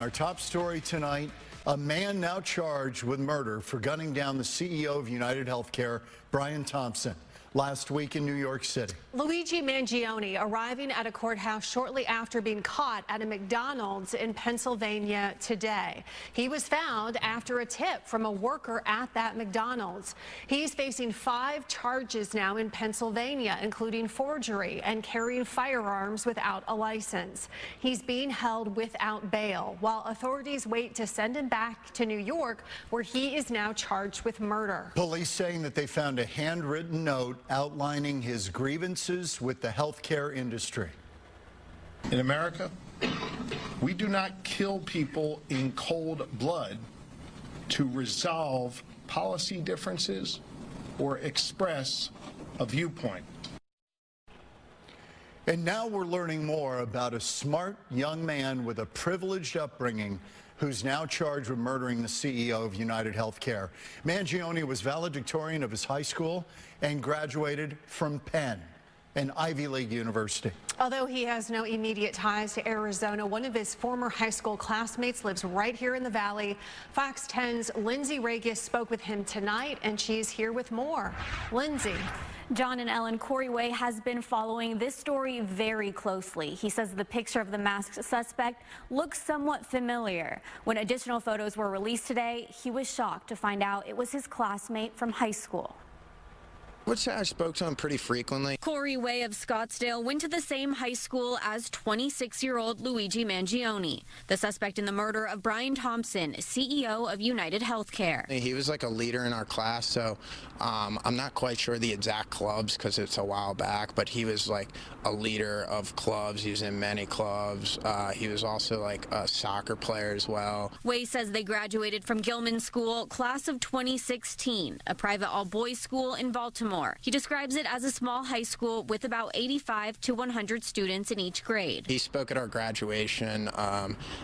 Our top story tonight, a man now charged with murder for gunning down the CEO of United Healthcare, Brian Thompson, last week in New York City. Luigi Mangione arriving at a courthouse shortly after being caught at a McDonald's in Pennsylvania today. He was found after a tip from a worker at that McDonald's. He's facing 5 charges now in Pennsylvania, including forgery and carrying firearms without a license. He's being held without bail while authorities wait to send him back to New York, where he is now charged with murder. Police saying that they found a handwritten note outlining his grievances with the healthcare industry. In America, we do not kill people in cold blood to resolve policy differences or express a viewpoint. And now we're learning more about a smart young man with a privileged upbringing who's now charged with murdering the CEO of United Healthcare. Mangione was valedictorian of his high school and graduated from Penn, an Ivy League university. Although he has no immediate ties to Arizona, one of his former high school classmates lives right here in the Valley. Fox 10's Lindsey Ragas spoke with him tonight, and she's here with more. Lindsey. John and Ellen, Corey Wey has been following this story very closely. He says the picture of the masked suspect looks somewhat familiar. When additional photos were released today, he was shocked to find out it was his classmate from high school. I would say I spoke to him pretty frequently. Corey Wey of Scottsdale went to the same high school as 26-year-old Luigi Mangione, the suspect in the murder of Brian Thompson, CEO of United Healthcare. He was like a leader in our class, so I'm not quite sure the exact clubs because it's a while back, but he was like a leader of clubs. He was in many clubs. He was also like a soccer player as well. Wey says they graduated from Gilman School, class of 2016, a private all-boys school in Baltimore. He describes it as a small high school with about 85 to 100 students in each grade. He spoke at our graduation.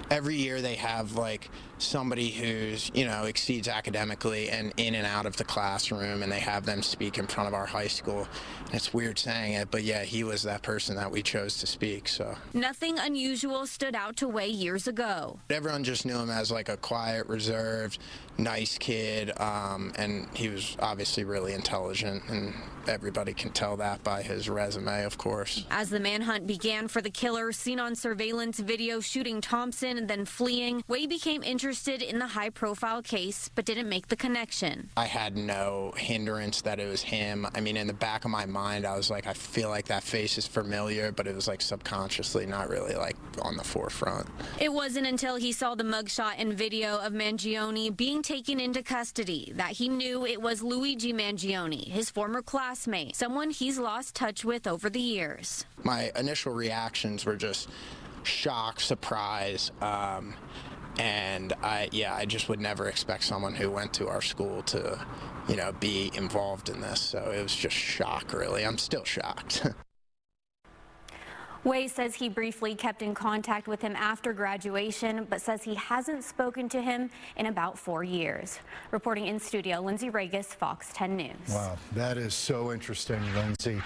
Every year they have like somebody who's, exceeds academically and in and out of the classroom, and they have them speak in front of our high school. It's weird saying it, but yeah, he was that person that we chose to speak. So nothing unusual stood out to Wey years ago. Everyone just knew him as like a quiet, reserved, nice kid, and he was obviously really intelligent, and everybody can tell that by his resume, of course. As the manhunt began for the killer, seen on surveillance video shooting Thompson and then fleeing, Wey became interested in the high-profile case, but didn't make the connection. I had no hindrance that it was him. I mean, in the back of my mind, I was like, I feel like that face is familiar, but it was like subconsciously, not really like on the forefront. It wasn't until he saw the mugshot and video of Mangione being taken into custody that he knew it was Luigi Mangione, his former classmate, someone he's lost touch with over the years. My initial reactions were just shock, surprise, and I just would never expect someone who went to our school to, be involved in this. So it was just shock, really. I'm still shocked. Wey says he briefly kept in contact with him after graduation, but says he hasn't spoken to him in about 4 years. Reporting in studio, Lindsey Ragas, Fox 10 News. Wow, that is so interesting, Lindsey.